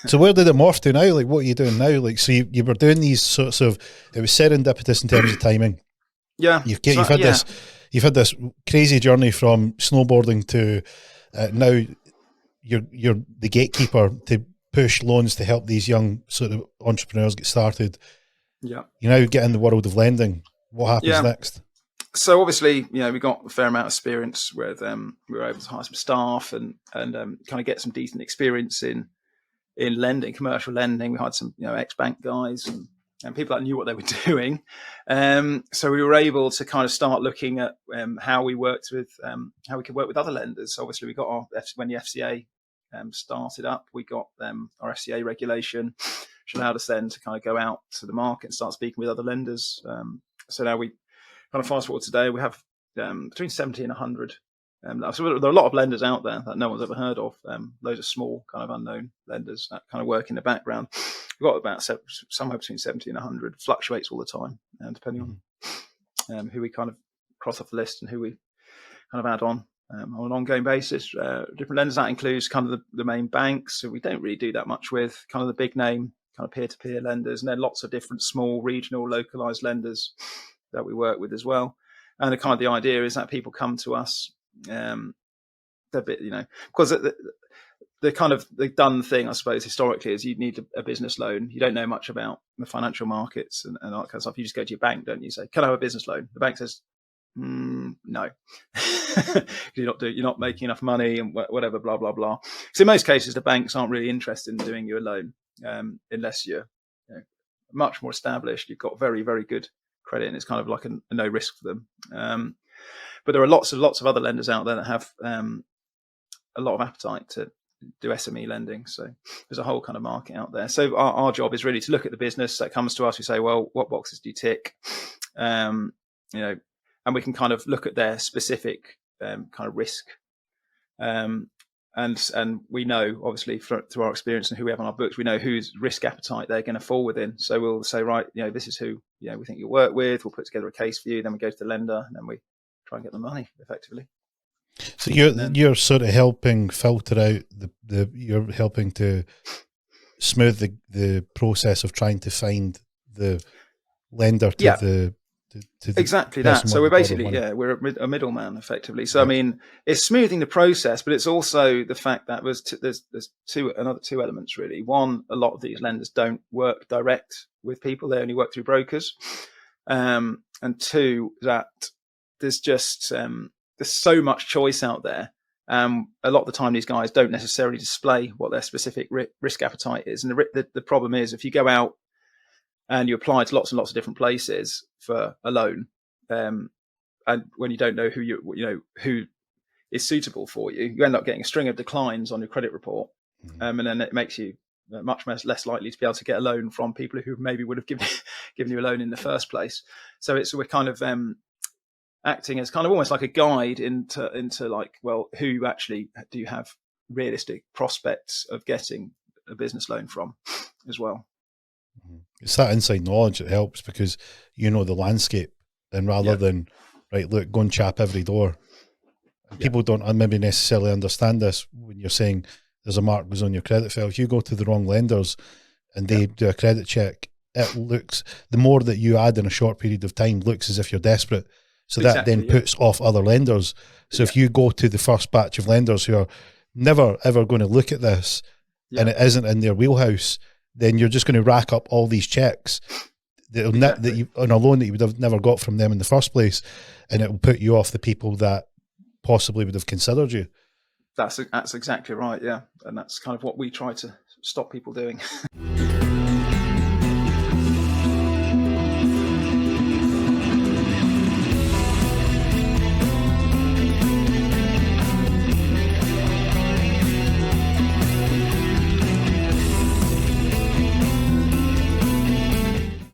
So where did it morph to now? Like, what are you doing now? Like, so you were doing these sorts of, it was serendipitous in terms of timing. Yeah. You've had this crazy journey from snowboarding to now you're the gatekeeper to push loans to help these young sort of entrepreneurs get started. Yeah. You now get in the world of lending. What happens next? So obviously, we got a fair amount of experience with we were able to hire some staff and kind of get some decent experience in lending, commercial lending. We had some ex-bank guys and people that knew what they were doing. So we were able to kind of start looking at how we worked with how we could work with other lenders. So obviously we got when the FCA started up, we got our FCA regulation, which allowed us then to kind of go out to the market and start speaking with other lenders. So now we kind of fast forward today, we have between 70 and 100. So there are a lot of lenders out there that no one's ever heard of. Loads of small kind of unknown lenders that kind of work in the background. We've got about somewhere between 70 and 100. Fluctuates all the time, depending on who we kind of cross off the list and who we kind of add on an ongoing basis. Different lenders, that includes kind of the main banks, so we don't really do that much with, kind of the big name, kind of peer-to-peer lenders, and then lots of different small, regional, localized lenders that we work with as well. And the idea is that people come to us, they're bit, because the done thing, I suppose, historically is you need a business loan. You don't know much about the financial markets and all that kind of stuff. You just go to your bank, don't you? Say, can I have a business loan? The bank says, no. You're not making enough money and whatever, blah, blah, blah. So in most cases, the banks aren't really interested in doing you a loan unless you're much more established. You've got very, very good credit and it's kind of like a no risk for them. But there are lots of other lenders out there that have a lot of appetite to do SME lending. So there's a whole kind of market out there. So our job is really to look at the business that comes to us. We say, well, what boxes do you tick? And we can kind of look at their specific kind of risk. And we know, obviously, through our experience and who we have on our books, we know whose risk appetite they're going to fall within. So we'll say, right, this is who we think you'll work with. We'll put together a case for you. Then we go to the lender, and then we try and get the money effectively. So you're sort of helping filter out you're helping to smooth the process of trying to find the lender to the exactly that. So we're basically we're a middleman effectively. So right. I mean, it's smoothing the process, but it's also the fact that there's another two elements really. One, a lot of these lenders don't work direct with people; they only work through brokers. And two, that there's just there's so much choice out there. A lot of the time, these guys don't necessarily display what their specific risk appetite is, and the problem is if you go out and you apply to lots and lots of different places for a loan, and when you don't know who is suitable for you, you end up getting a string of declines on your credit report, and then it makes you much less likely to be able to get a loan from people who maybe would have given you a loan in the first place. So we're kind of acting as kind of almost like a guide into like, well, who actually do you have realistic prospects of getting a business loan from as well. It's that inside knowledge that helps because you know the landscape, and rather than right, look, go and chap every door. People don't maybe necessarily understand this when you're saying there's a mark goes on your credit file. If you go to the wrong lenders and they do a credit check, it looks, the more that you add in a short period of time, looks as if you're desperate. So that then puts off other lenders. So if you go to the first batch of lenders who are never ever going to look at this and it isn't in their wheelhouse, then you're just going to rack up all these checks that you, on a loan that you would have never got from them in the first place, and it will put you off the people that possibly would have considered you. That's exactly right, yeah. And that's kind of what we try to stop people doing.